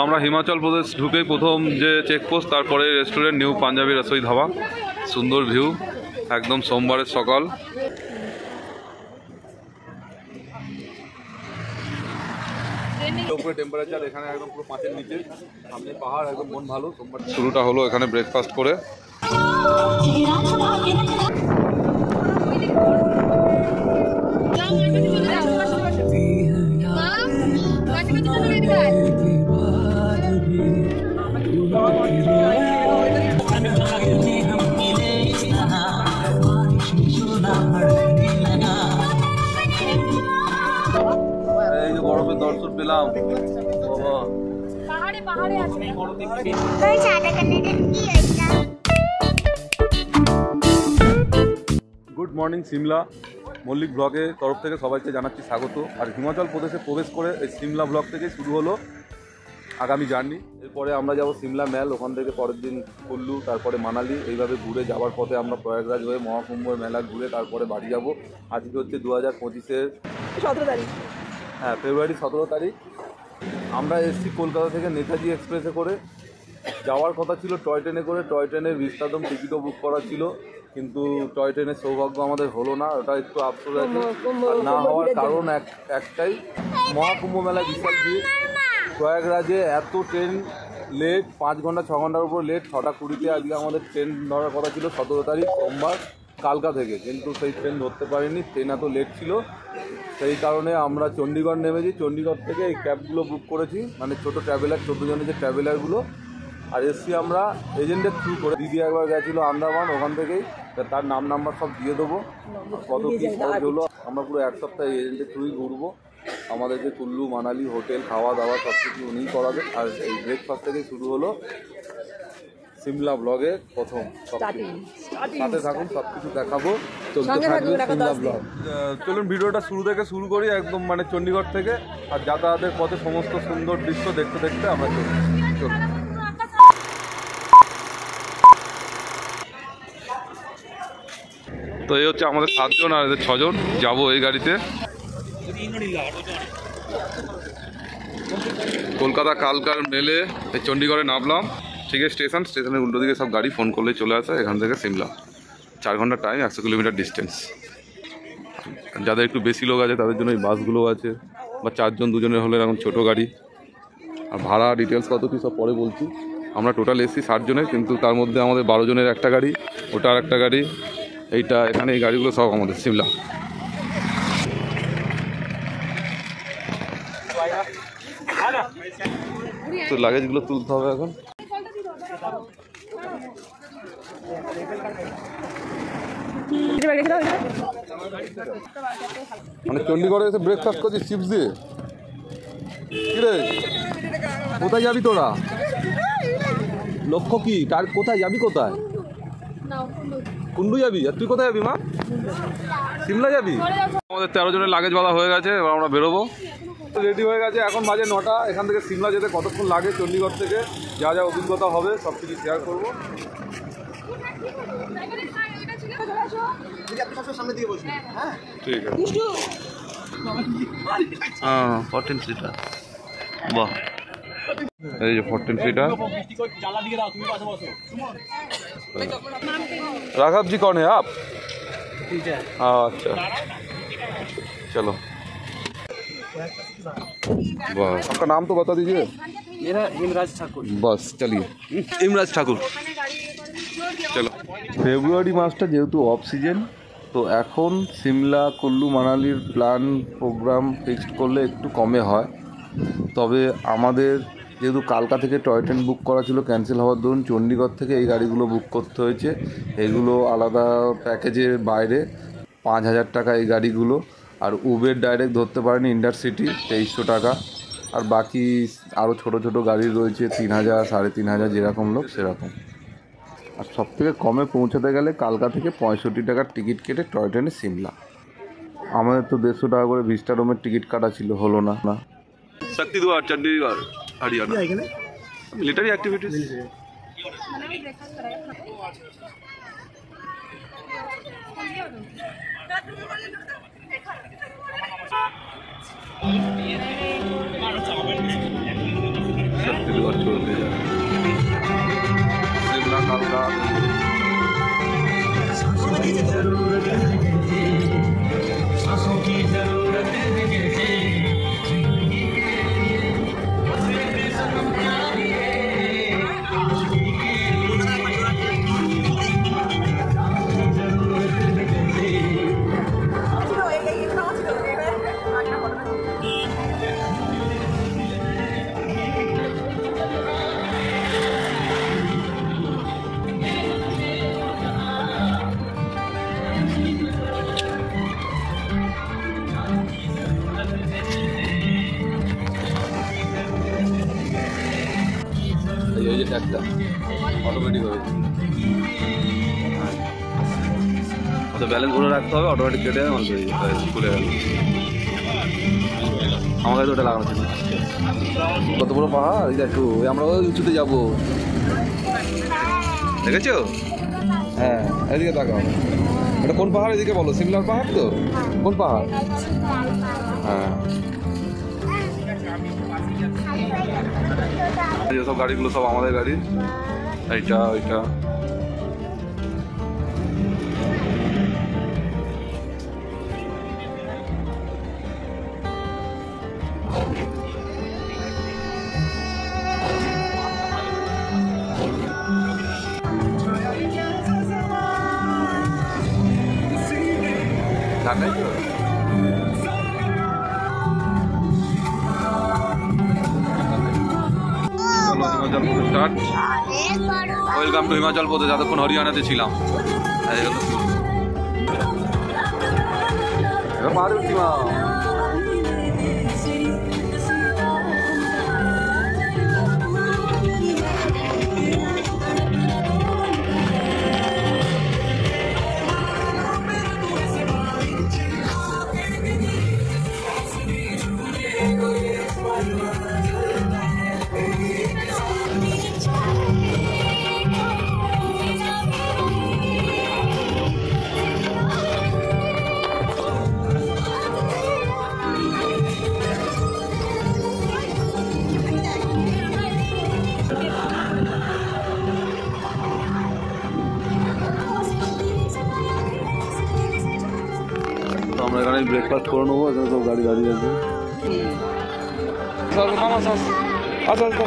আমরা হিমাচল প্রদেশ ঢুকেই প্রথম যে চেকপোস্ট, তারপরে রেস্টুরেন্ট নিউ পাঞ্জাবি রসোই ধাবা। সুন্দর ভিউ, একদম সোমবারের সকাল। উপরে টেম্পারেচার এখানে একদম পুরো 5-এর নিচে, সামনে পাহাড়, একদম মন ভালো। সোমবার শুরুটা হলো এখানে ব্রেকফাস্ট করে। এই যে বরফের দর্শন পেলাম। গুড মর্নিং সিমলা, মল্লিক ব্লগের তরফ থেকে সবাইকে জানাচ্ছি স্বাগত। আর হিমাচল প্রদেশে প্রবেশ করে এই সিমলা ব্লগ থেকে শুরু হলো আগামী জার্নি। এরপরে আমরা যাব সিমলা ম্যাল, ওখান থেকে পরের দিন কুল্লু, তারপরে মানালি। এইভাবে ঘুরে যাওয়ার পথে আমরা প্রয়াগরাজ হয়ে মহাকুম্ভের মেলা ঘুরে তারপরে বাড়ি যাব। আজকে হচ্ছে 2025-এর 17 তারিখ। হ্যাঁ, ফেব্রুয়ারি 17 তারিখ। আমরা এসেছি কলকাতা থেকে নেতাজি এক্সপ্রেসে করে। যাওয়ার কথা ছিল টয় ট্রেনে করে। টয় ট্রেনের বিস্তাদম টিকিটও বুক করা ছিল, কিন্তু টয় ট্রেনের সৌভাগ্য আমাদের হলো না। ওটা একটু আফসোস আছে। না হওয়ার কারণ একটাই, মহাকুম্ভ মেলায় বিশাল ভিড়। প্রয়াগরাজে এত ট্রেন লেট, 5 ঘন্টা 6 ঘন্টার উপর লেট। 6টা 20-তে আজকে আমাদের ট্রেন ধরার কথা ছিল 17 তারিখ সোমবার কালকা থেকে, কিন্তু সেই ট্রেন ধরতে পারিনি। ট্রেন এত লেট ছিল, সেই কারণে আমরা চণ্ডীগড় নেমেছি। চণ্ডীগড় থেকে এই ক্যাবগুলো বুক করেছি, মানে ছোটো ট্রাভেলার, 14 জনের যে ট্রাভেলারগুলো। আর এসছি আমরা এজেন্টের থ্রু করে। দিদি একবার গেছিলো আন্দামান, ওখান থেকেই তার নাম্বার সব দিয়ে দেবো, কত কী খরচ হলো। আমরা পুরো 1 সপ্তাহ এই এজেন্টের থ্রুই ঘুরবো। আমাদেরকে কুল্লু মানালি হোটেল খাওয়া দাওয়া সব কিছু উনিই করাবেন। আর এই ব্রেকফাস্ট থেকেই শুরু হলো সিমলা ব্লগের প্রথম। সাথে থাকুন, সব কিছু দেখাবো, চলতে থাকবে সিমলা ব্লগ। চলুন ভিডিওটা শুরু থেকে শুরু করি, একদম মানে চণ্ডীগড় থেকে। আর যাতায়াতের পথে সমস্ত সুন্দর দৃশ্য দেখতে দেখতে আমরা চলুন। তো এই হচ্ছে আমাদের 7 জন, আর এদের 6 জন যাবো এই গাড়িতে। কলকাতা কালকার মেলে এই চণ্ডীগড়ে নামলাম। ঠিক আছে, স্টেশনের উল্টো দিকে সব গাড়ি, ফোন করলেই চলে আসে এখান থেকে সিমলা। 4 ঘন্টা টাইম, 100 কিলোমিটার ডিস্টেন্স। যাদের একটু বেশি লোক আছে তাদের জন্য এই বাসগুলো আছে, বা 4 জন 2 জনের হলে এখন ছোটো গাড়ি। আর ভাড়া ডিটেলস কত কি সব পরে বলছি। আমরা টোটাল এসছি 60 জনের, কিন্তু তার মধ্যে আমাদের 12 জনের একটা গাড়ি, ওটা আর একটা গাড়ি, এইটা এখানে, এই গাড়িগুলো সব আমাদের সিমলা। তো লাগেজগুলো তুলতে হবে এখন। মানে চণ্ডীগড়ে এসে ব্রেকফাস্ট করছিস চিপস দিয়ে? কিরে, কোথায় যাবি তোরা? লক্ষ্য কি? কোথায় যাবি? কোথায়? কুন্ডু যাবি? আর তুই কোথায় যাবি মা? সিমলা যাবি? আমাদের 13 জনের লাগেজ বাঁধা হয়ে গেছে, এবার আমরা বেরোবো। রেডি হয়ে গেছে, এখন বাজে 9টা। এখান থেকে সিমলা যেতে কতক্ষণ লাগে, চণ্ডীগড় থেকে যা যা অভিজ্ঞতা হবে সব কিছু শেয়ার করবো। ঠিক আছে। হ্যাঁ, 14 সিটার। বাহ, এই যে 14 सीटर। राघव जी कौन है आप? अच्छा, चलो। बस आपका नाम तो बता दीजिए। मेरा इमराज ठाकुर। बस चलिए, इमराज ठाकुर। চলো। ফেব্রুয়ারি মাসটা যেহেতু অফ সিজন, তো এখন সিমলা কুল্লু মানালির প্ল্যান প্রোগ্রাম ফিক্সড করলে একটু কমে হয়। তবে আমাদের যেহেতু কালকা থেকে টয় ট্রেন বুক করা ছিল, ক্যান্সেল হওয়ার দরুন চণ্ডীগড় থেকে এই গাড়িগুলো বুক করতে হয়েছে। এগুলো আলাদা প্যাকেজের বাইরে, 5000 টাকা এই গাড়িগুলো। আর উবের ডাইরেক্ট ধরতে পারেন ইন্টারসিটি, 2300 টাকা। আর বাকি আরও ছোটো ছোটো গাড়ি রয়েছে, 3000, 3500, যেরকম লোক সেরকম। আর সবথেকে কমে পৌঁছাতে গেলে কালকা থেকে 65 টাকার টিকিট কেটে টয় ট্রেনে সিমলা। আমাদের তো 150 টাকা করে ভিস্টাডোমের টিকিট কাটা ছিল, হলো না। शक्तिद्वार चंडीगढ़ हरियाणा मिलिट्री एक्टिविटीज। এই যে ট্যাগটা অটোমেটিক হয়েছে, তো ব্যালেন্স করে রাখতে হবে, অটোমেটিক কেটে আমার খুলে গেল। আমার কাছে ওটা লাগানো ছিল। কত বড় পাহাড়, এই দেখো আমরা ওই উঁচুতে যাবো, দেখেছো? হ্যাঁ এদিকে তাকাও, এটা কোন পাহাড় এদিকে বলো? সিমলার পাহাড় তো? কোন পাহাড়? হ্যাঁ সব গাড়িগুলো সব আমাদের গাড়ি, এইটা ওইটা। ঠান্ডাই তো Himachal Pradesh start. Welcome to Himachal Pradesh. যতক্ষণ হরিয়ানাতে ছিলাম পাহাড়ে উঠছি মা। আমরা এখানে ব্রেকফাস্ট করে নেবো, এখানে সব গাড়ি গাড়ি আছে। আচ্ছা আচ্ছা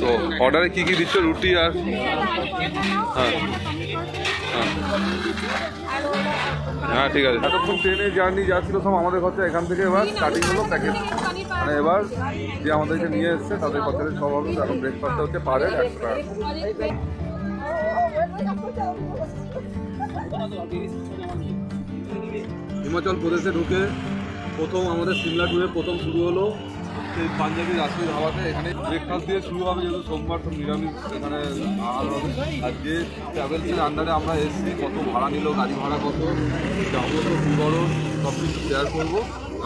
তো অর্ডারে কি কি দিচ্ছ? রুটি আর হ্যাঁ হ্যাঁ ঠিক আছে। এতক্ষণ ট্রেনে জার্নি যা ছিল সব আমাদের খরচা, এখান থেকে এবার স্টার্টিং হলো প্যাকেজ, মানে এবার যে আমাদেরকে নিয়ে এসছে তাদের খরচাতে সব হবে। এখন ব্রেকফাস্টটা হচ্ছে পার হেড 100 টাকা। হিমাচল প্রদেশে ঢুকে প্রথম আমাদের সিমলা ট্যুরে প্রথম শুরু হলো সেই পাঞ্জাবি রাজপুত ধাবাতে। এখানে ব্রেকফাস্ট দিয়ে শুরু হবে, যেহেতু সোমবার তো নিরামিষ এখানে আহার হবে। আর যে ট্রাভেলসের আন্ডারে আমরা এসেছি, কত ভাড়া নিল, গাড়ি ভাড়া কত, যাবো তো কী বড়ো, সব কিছু শেয়ার করবো।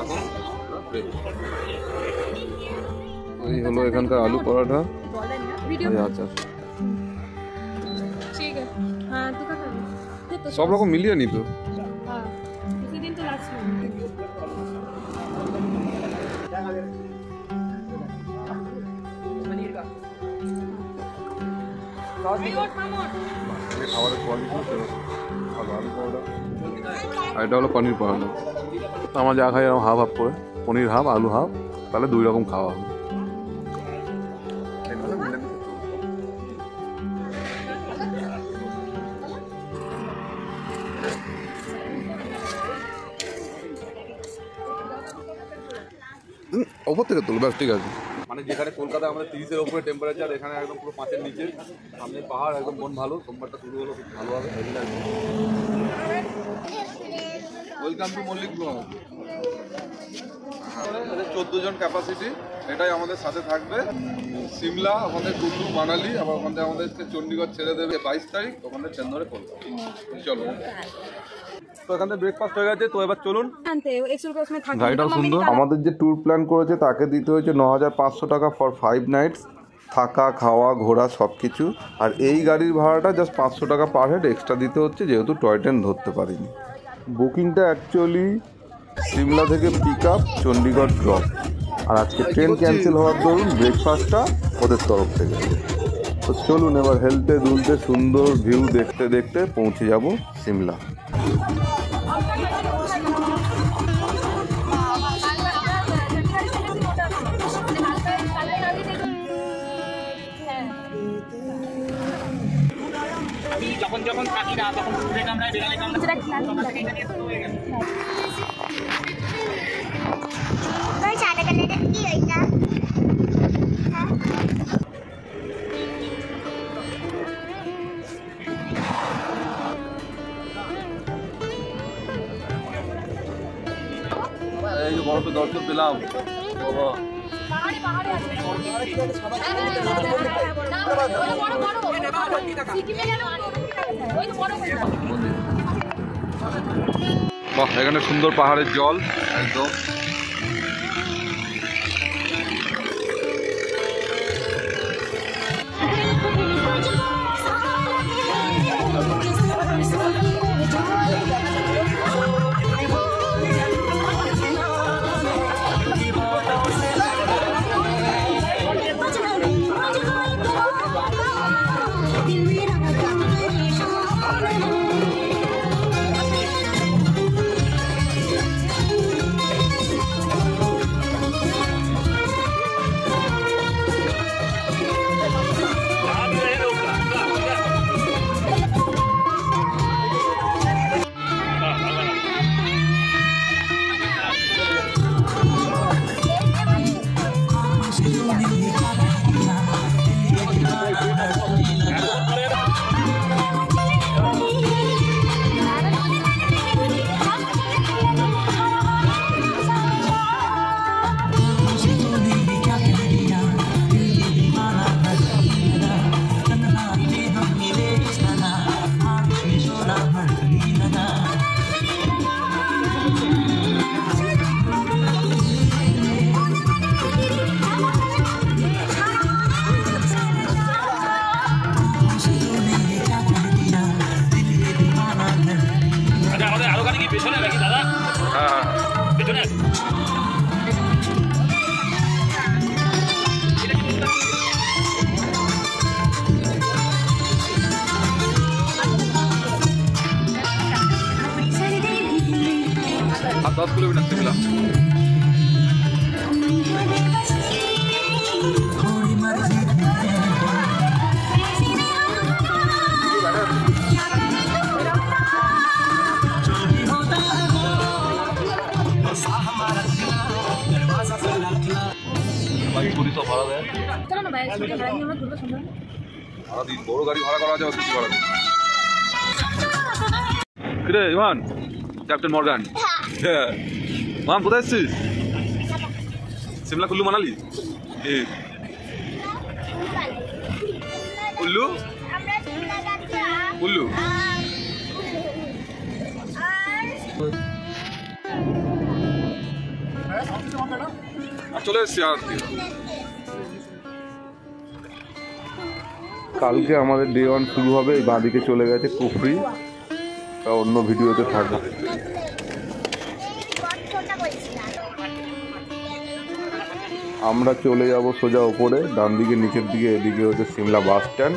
এখন এই হলো এখানকার আলু পরোটা, আচ্ছা সব রকম মিলিয়ে নিত। খাবারের কোয়ালিটি আর এটা হলো পনির পরোটা। আমার যা খাই হাফ হাফ করে, পনির হাফ আলু হাফ, তাহলে 2 রকম খাওয়া হবে। ওপর থেকে তুল, ব্যাস ঠিক আছে। মানে যেখানে কলকাতায় আমাদের 30-এর উপরে টেম্পারেচার, এখানে একদম পুরো 5-এর নিচে, সামনে পাহাড়, একদম মন ভালো। সোমবারটা শুরু হলো খুব ভালো হবে। Welcome to Mallick blog. 14 জন ক্যাপাসিটি, এটাই আমাদের সাথে থাকবে। সিমলা, ওখানে কুল্লু, মানালি, আবার ওখান থেকে আমাদেরকে চণ্ডীগড় ছেড়ে দেবে 22 তারিখ, ওখান থেকে ট্রেন ধরে কলকাতা। চলো, তো এখান থেকে ব্রেকফাস্ট হয়ে গেছে, তো এবার চলুন। গাড়িটাও সুন্দর। আমাদের যে ট্যুর প্ল্যান করেছে তাকে দিতে হয়েছে 9500 টাকা ফর 5 নাইটস, থাকা খাওয়া ঘোরা সব কিছু। আর এই গাড়ির ভাড়াটা জাস্ট 500 টাকা পার হেড এক্সট্রা দিতে হচ্ছে, যেহেতু টয় ট্রেন ধরতে পারিনি। বুকিংটা অ্যাকচুয়ালি সিমলা থেকে পিক আপ, চণ্ডীগড় ড্রপ। আর আজকে ট্রেন ক্যান্সেল হওয়ার দরুন ব্রেকফাস্টটা ওদের তরফ থেকে। তো চলুন এবার হেলতে দুলতে সুন্দর ভিউ দেখতে দেখতে পৌঁছে যাব সিমলা। যখন থাকি না তখন ক্যামেরায় বেরালে দর্শন পেলাম বাবা। বাহ, এখানে সুন্দর পাহাড়ের জল একদম। हाथ 10 किलोमीटर सिमला। भाई पूरी तो भाड़ा है। चलो ना भाई, इसके भाड़ा नहीं होना दूर सुन। भाड़ा दी बड़ गाड़ी भाड़ा करा जाओ किसी भाड़ा। किरे इमान कैप्टन मॉर्गन। হ্যাঁ মাম কোথায় আছিস? সিমলা কুল্লু মানালি এ কুল্লু কুল্লু চলে এসছি আর কালকে আমাদের ডে 1 শুরু হবে। এই বাঁদিকে চলে গেছে কুফরি, অন্য ভিডিওতে থাকবে। আমরা চলে যাব সোজা উপরে, ডান দিকে নিচের দিকে, এদিকে হচ্ছে সিমলা বাস স্ট্যান্ড।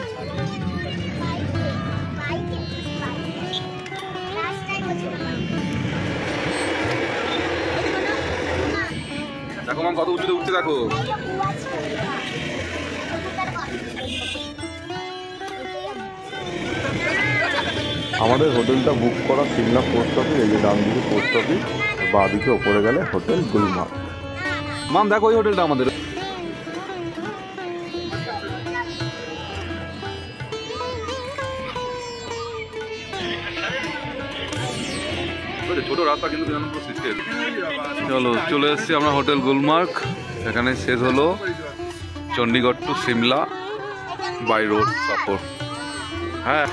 দেখো মাম কত উঁচুতে উঠছে দেখো। আমাদের হোটেলটা বুক করা সিমলা পোস্ট অফিস, এই যে ডান দিকে পোস্ট অফিস, বাঁ দিকে ওপরে গেলে হোটেল গুলমার্গ। মাম দেখো ওই হোটেলটা আমাদের। ছোট রাস্তা কিন্তু চলো চলে এসেছি আমরা হোটেল গুলমার্গ। এখানে শেষ হলো Chandigarh to Shimla by road সফর। হ্যাঁ